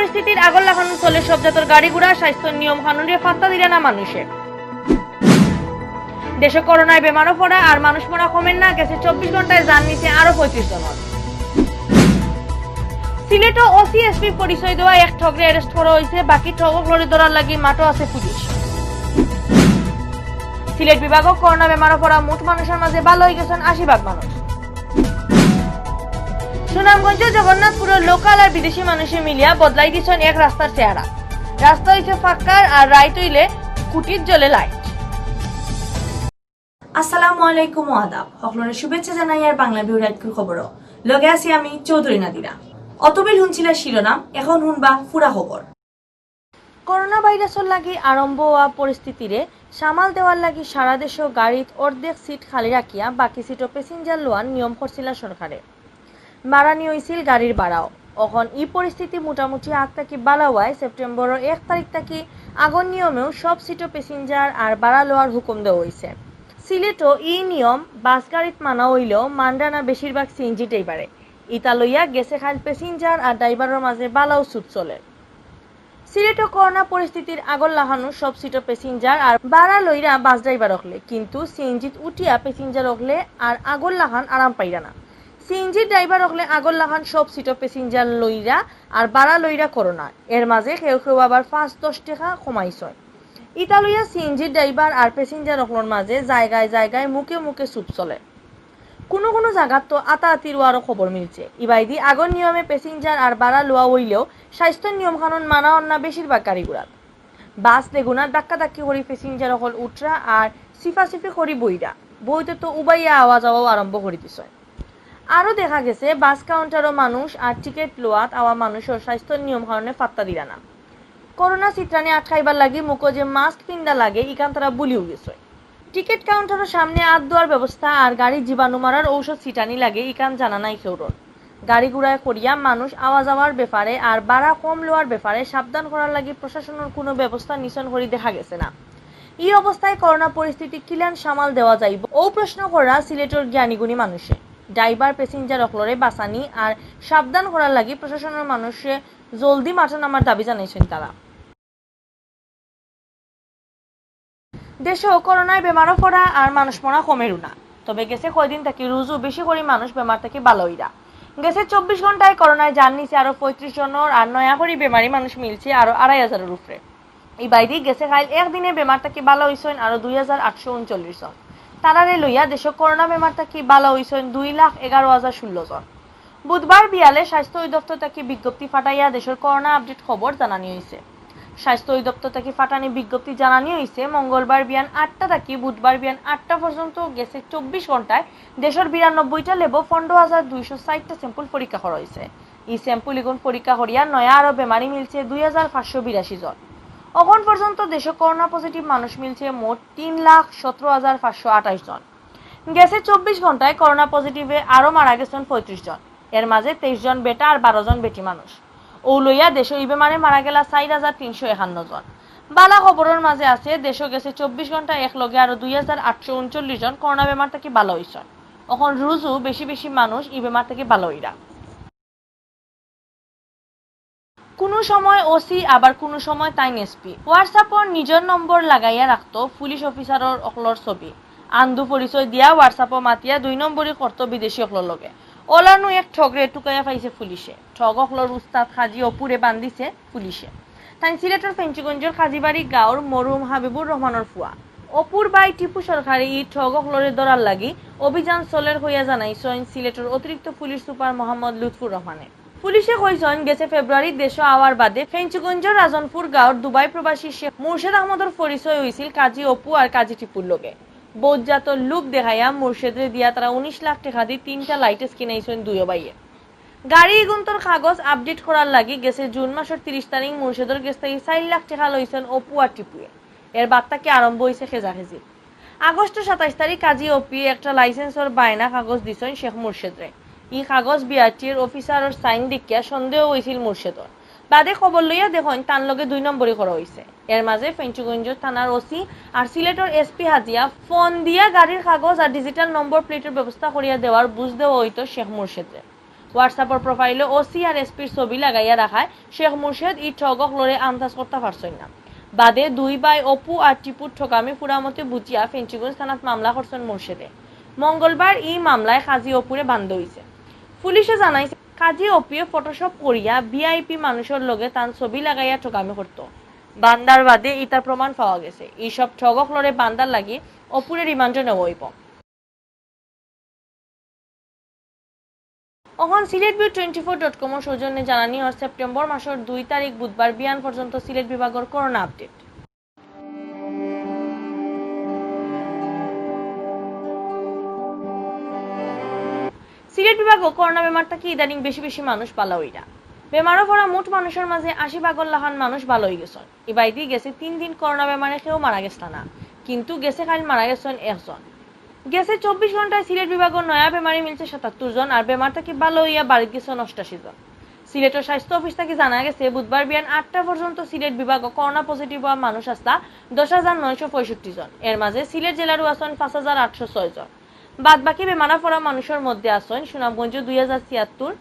পরিস্থিতির আগল লাগানো চলে সব জাতের গাড়ি ঘোড়া স্বাস্থ্য নিয়ম কানুনের পাত্তা দিলে না মানুষে। দেশে করোনায় বেমারও পড়া আর মানুষ মরা কমেন না, গেছে 24 ঘন্টায় যান নিচে আরো 35 জনের। সিলেটও ওসিএসপি পরিচয় দেওয়া এক ঠগরে অ্যারেস্ট করা হয়েছে, বাকি ঠগক লড়ে ধরার লাগি মাঠও আছে পুলিশ। সিলেট বিভাগও করোনা বেমারও পড়া মোট মানুষের মাঝে ভালো হয়ে গেছেন 80% মানুষ। সুনামগঞ্জ জগন্নাথপুরের লোকাল আর বিদেশি মানুষে মিলিয়া বদলাই দিচ্ছেন এক রাস্তার চেহারা। রাস্তা হইছে ফাঁকার আর রাইট হইলে কুটির জলে লাইট। আসসালামু আলাইকুম আদাব, সকলের শুভেচ্ছা জানাই আর বাংলাভিউ নাইট খবরও লগে আছি আমি চৌধুরী নাদিরা। অতবিল শুনছিলা শিরোনাম, এখন শুনবা পুরা খবর। করোনা ভাইরাসের লাগি আরম্ভ হওয়া পরিস্থিতিরে সামাল দেওয়ার লাগি সারা দেশে গাড়িত অর্ধেক সিট খালি রাখিয়া বাকি সিটও প্যাসেঞ্জার লোয়ার নিয়ম করছিল সরকারে। বাড়ানি হয়েছিল গাড়ির ভাড়াও। এখন এই পরিস্থিতি মোটামুটি আগ থাকি বালা হওয়ায় সেপ্টেম্বরের 1 তারিখ থাকি আগর নিয়মেও সব সিটও প্যাসেঞ্জার আর ভাড়া লওয়ার হুকুম দেওয়া হয়েছে। সিলেটও এই নিয়ম বাস গাড়িত মানা হইলেও মানডানা বেশিরভাগ সিএনজি ড্রাইভারে। ইতা লইয়া গেছে খাল প্যাসেঞ্জার আর ড্রাইভারের মাঝে বালাও ছুট চলে। সিলেটও করোনা পরিস্থিতির আগর লাগানো সব সিটও প্যাসেঞ্জার আর ভাড়া লইরা বাস ড্রাইভার হকলে, কিন্তু সিএনজিত উঠিয়া প্যাসেঞ্জার হকলে আর আগর লাগান আরাম পাইরা না। সিএনজি ড্রাইভার হকলে আগর লাগান সব সিটও প্যাসেঞ্জার লইরা আর ভাড়া লইরা করোনা, এর মাঝে কেউ কেউ আবার 5-10 টাকা কমাইছে। ইতা লইয়া সিএনজি ড্রাইভার আর প্যাসেঞ্জার হকলের মাঝে জায়গায় জায়গায় মুখে মুখে চুপ চলে। কোনো কোনো জায়গাত তো আতাআতির আরও খবর মিলছে। ইবাইদি আগর নিয়মে প্যাসেঞ্জার আর ভাড়া লোয়া হইলেও স্বাস্থ্যের নিয়ম কানুন মানা অন্য বেশিরভাগ গাড়িগুড়াত। বাস লেগুনা ধাক্কা ধাক্কি করি প্যাসেঞ্জার হকল উঠরা আর সিফাসিফি করি বইরা বইতে তো উবাইয়া আওয়া যাওয়াও আরম্ভ করি দিছে। আরও দেখা গেছে বাস কাউন্টারও মানুষ আর টিকিট লোয়াত আওয়া মানুষের স্বাস্থ্যের নিয়ম কারণে পাত্তা দিলা না। করোনা চিত্রানে আটকাইবার লাগি মুখো যে মাস্ক পিন্দা লাগে ইকান তারা বুলিও গেছে। টিকিট কাউন্টারের সামনে হাত ধোয়ার ব্যবস্থা আর গাড়ির জীবাণু মারার ঔষধ ছিটানি লাগে ইকান জানা নাই কেউর। গাড়ি ঘোড়ায় করিয়া মানুষ আওয়া যাওয়ার ব্যাপারে আর ভাড়া কম লওয়ার ব্যাপারে সাবধান করার লাগি প্রশাসনের কোনো ব্যবস্থা নিশ্চয় করি দেখা গেছে না। এই অবস্থায় করোনা পরিস্থিতি কিলান সামাল দেওয়া যাইব ও প্রশ্ন করা সিলেটের জ্ঞানীগুণী মানুষে। ড্রাইভার প্যাসেঞ্জার অকলরে বাঁচানি আর সাবধান করার লাগি প্রশাসনের মানুষে জলদি মাঠে নামার দাবি জানাইছেন তারা। দেশেও করোনায় বেমারও পড়া আর মানুষ মরা কমেরও না, তবে গেছে কয়দিন থেকে রোজও বেশি করে মানুষ বেমার থেকে ভালো হইরা। গেছে 24 ঘন্টায় করোনায় যান নিচে আরো 35 জনের আর নয়া করে বেমারি মানুষ মিলছে আরো 2500-এর উপরে। এই বাইরে গেছে খাইল একদিনে বেমার থেকে ভালো হইছেন আরো 2839 জন। তারারে লইয়া দেশে করোনা বেমার থেকে ভালো হইছেন 2,11,016 জন। বুধবার বিয়ালে স্বাস্থ্য অধিদপ্তর থেকে বিজ্ঞপ্তি ফাটাইয়া দেশের করোনা আপডেট খবর জানানি হয়েছে। স্বাস্থ্য অধিদপ্তর থেকে ফাটানি বিজ্ঞপ্তি জানানি হয়েছে মঙ্গলবার বিয়ান 8টা থেকে বুধবার বিয়ান 8টা পর্যন্ত গেছে 24 ঘন্টায় দেশের 92টা লেব 15,260টা স্যাম্পল পরীক্ষা করা হয়েছে। এই স্যাম্পল ইগুন পরীক্ষা করিয়া নয়া আরো বেমারি মিলছে 2,582 জন। এখন পর্যন্ত দেশে করোনা পজিটিভ মানুষ মিলছে মোট 3,17,528 জন। গেছে 24 ঘন্টায় করোনা পজিটিভে আরো মারা গেছেন 35 জন। এর মাঝে 23 জন বেটা আর 12 জন বেটি মানুষ। ও লইয়া দেশে এই বেমারে মারা গেলা 4,351 জন। বালা খবরের মাঝে আছে দেশে গেছে 24 ঘন্টা এক লগে আরো 2,839 জন করোনা বেমার থেকে ভালো হইছেন। এখন রোজও বেশি বেশি মানুষ এই বেমার থেকে ভালো হইরা। কোনো সময় ওসি আবার কোনো সময় তাইন এসপি হোয়াটসঅ্যাপর নিজের নম্বর লাগাইয়া রাখতো পুলিশ অফিসারের অকলর ছবি আন্দু পরিচয় দিয়া হোয়াটসঅ্যাপও মাতিয়া 2 নম্বরই করতো বিদেশি অকলর লগে। ওলানো এক ঠগরে টুকাইয়া পাইছে পুলিশে। ঠগ অকলর উস্তাদ খাজি অপুরে বান্ধিছে পুলিশে। তাই সিলেটের ফেঞ্চুগঞ্জের খাজিবাড়ি গাঁওর মরুম হাবিবুর রহমানের ফুয়া অপুর বাই টিপু সরকারি ই ঠগ অকলরে ধরার লাগি অভিযান চলের হইয়া জানাইছেন সিলেটের অতিরিক্ত পুলিশ সুপার মোহাম্মদ লুৎফুর রহমানে। পুলিশে কইছেন গেছে ফেব্রুয়ারি দেশ আওয়ার বাদে ফেঞ্চুগঞ্জের রাজনপুর গাঁওর দুবাই প্রবাসী শেখ মুর্শেদ আহমদের পরিচয় হয়েছিল কাজী অপু আর কাজী টিপুর লগে। বৌজাত লুক দেখাইয়া মুর্শেদরে দিয়া তারা 19 লাখ টাকা দিয়ে 3টা লাইটেস কিনাইছেন দুইও বাইয়ে। গাড়ি গুন্তর কাগজ আপডেট করার লাগি গেছে জুন মাসের 30 তারিখ মুর্শেদের কাছ থেকে 4 লাখ টাকা লইছেন অপু আর টিপুয়ে। এর বাদ থেকে আরম্ভ হয়েছে খেজাখেজি। আগস্টের 27 তারিখ কাজী অপি একটা লাইসেন্সর বায়না কাগজ দিছেন শেখ মুর্শেদরে। এই কাগজ বিআরটির অফিসারের সাইন দেখিয়া সন্দেহ হয়েছিল মুর্শেদর। বাদে খবর লইয়া দেখুন তার লগে 2 নম্বরই করা হয়েছে। এর মাঝে ফেঞ্চুগঞ্জ থানার ওসি আর সিলেটের এসপি হাজিয়া ফোন দিয়া গাড়ির কাগজ আর ডিজিটাল নম্বর প্লেটের ব্যবস্থা করিয়া দেওয়ার বুঝ দেওয়া হইতো শেখ মুর্শেদরে। হোয়াটসঅ্যাপের প্রোফাইলে ওসি আর এসপির ছবি লাগাইয়া রাখায় শেখ মুর্শেদ ই ঠগক লড়ে আন্দাজ করতে পারছেন না। বাদে দুই ভাই অপু আর টিপুর ঠকামি পুরামতে বুঝিয়া ফেঞ্চিগঞ্জ থানাত মামলা করছেন মুর্শেদে। মঙ্গলবার এই মামলায় কাজী অপুরে বান্ধ হয়েছে। পুলিশে জানাইছে কাজী অপিয়ে ফটোশপ করিয়া ভিআইপি মানুষের লগে তার ছবি লাগাইয়া ঠকামি করত। বান্দার বাদে ইতার প্রমাণ পাওয়া গেছে। এইসব ঠগক লড়ে বান্দার লাগি অপুরে রিমান্ডে নেওয়া হইব। এখন সিলেটভিউ24.com সৌজন্যে জানানি হয় সেপ্টেম্বর মাসের 2 তারিখ বুধবার বিয়ান পর্যন্ত সিলেট বিভাগের করোনা আপডেট। সিলেট বিভাগও করোনা বেমার থেকে ইদানিং বেশি বেশি মানুষ পালা হইরা। বেমারও পড়া মোট মানুষের মাঝে 80 লাখান মানুষ ভালো হয়ে গেছেন। এবাইতেই গেছে 3 দিন করোনা বেমারে কেউ মারা গেছে না, কিন্তু গেছে খালি মারা গেছেন একজন। গেছে 24 ঘন্টায় সিলেট বিভাগের নয়া বেমারি মিলছে 77 জন, আর বেমার থেকে ভালো হইয়া বাড়িতে গেছেন 88 জন। সিলেটের স্বাস্থ্য অফিস থেকে জানা গেছে বুধবার বিয়ান 8টা পর্যন্ত সিলেট বিভাগ করোনা পজিটিভ হওয়া মানুষ আসতা 10,965 জন। এর মাঝে সিলেট জেলারও আছেন 5,806 জন। বাদ বাকি বেমারা পড়া মানুষের মধ্যে আছেন সুনামগঞ্জ 2076,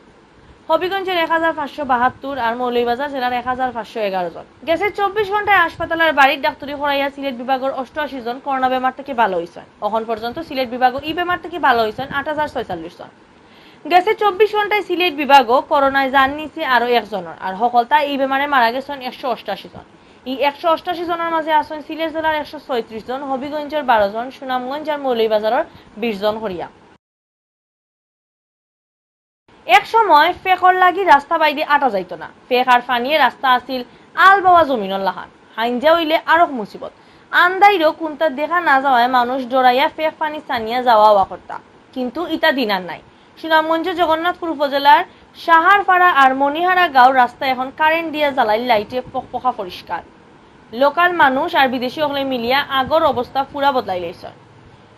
হবিগঞ্জের 1572 আর মৌলভীবাজার জেলার 1511 জন। গেছে 24 ঘন্টায় হাসপাতালের বাড়ির ডাক্তারি করাইয়া সিলেট বিভাগের 88 জন করোনা বেমার থেকে ভালো হয়েছেন। এখন পর্যন্ত সিলেট বিভাগও এই বেমার থেকে ভালো হয়েছেন 8046 জন। গেছে 24 ঘন্টায় সিলেট বিভাগও করোনায় জান নিছে আরো একজনের, আর সকলতা এই বেমারে মারা গেছেন 188 জন। এই 188 জনের মাঝে আছেন সিলেট জেলার 136 জন, হবিগঞ্জের 12 জন, সুনামগঞ্জ আর মৌলভীবাজারের 20 জন হরিয়া। এক সময় ফেকর লাগি রাস্তা বাইদে আটা যাইতো না। ফেক আর ফানিয়ে রাস্তা আসিল আল বাবা জমিনর লাহান। হাইনজা হইলে আরো মুসিবত। আন্দাইরও কোনটা দেখা না যাওয়ায় মানুষ ডরাইয়া ফেক পানি সানিয়া যাওয়া ওয়া করতা, কিন্তু ইটা দিনার নাই। সুনামগঞ্জ জগন্নাথপুর উপজেলার সাহারপাড়া আর মনিহারা গাঁও রাস্তা এখন কারেন্ট দিয়া জ্বালাই লাইটে পকপকা পরিষ্কার। লোকাল মানুষ আর বিদেশি হলে মিলিয়া আগর অবস্থা পুরা বদলাই লাইছে।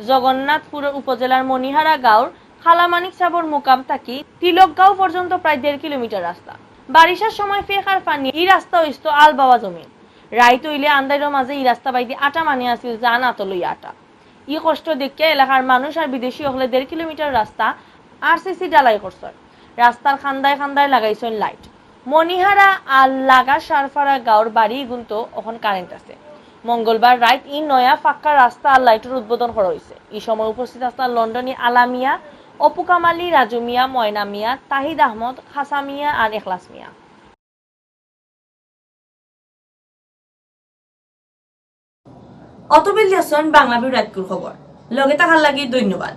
জগন্নাথপুর উপজেলার মনিহারা গাঁওর খালামানিক সাবর মুকাম থাকি তিলকগাঁও পর্যন্ত প্রায় 1.5 কিলোমিটার রাস্তা। বারিশার সময় ফেক আর পানি এই রাস্তা হইতো আল বাবা জমিন। রাইত হইলে আন্দাইরের মাঝে এই রাস্তা বাইতে আটা মানি আসিল জান আতলই আটা। ই কষ্ট দেখে এলাকার মানুষ আর বিদেশি হলে 1.5 কিলোমিটার রাস্তা আরসিসি ডালাই করছে। রাস্তার খান্দায় খান্দায় লাগাইছেন লাইট। মনিহারা আর লাগা সারফারা গাঁওর বাড়ি গুনতো এখন কারেন্ট আছে। মঙ্গলবার রাত ই নয়া ফাঁকা রাস্তা আর লাইটের উদ্বোধন করা হয়েছে। এই সময় উপস্থিত আসলেন লন্ডনী আলামিয়া, অপু কামালি, রাজু মিয়া, ময়না মিয়া, তাহিদ আহমদ, খাসা মিয়া আর এখলাস মিয়া। অতবিল দিয়েছেন বাংলাভিউ রাতকুর খবর। লগে থাকার লাগি ধন্যবাদ।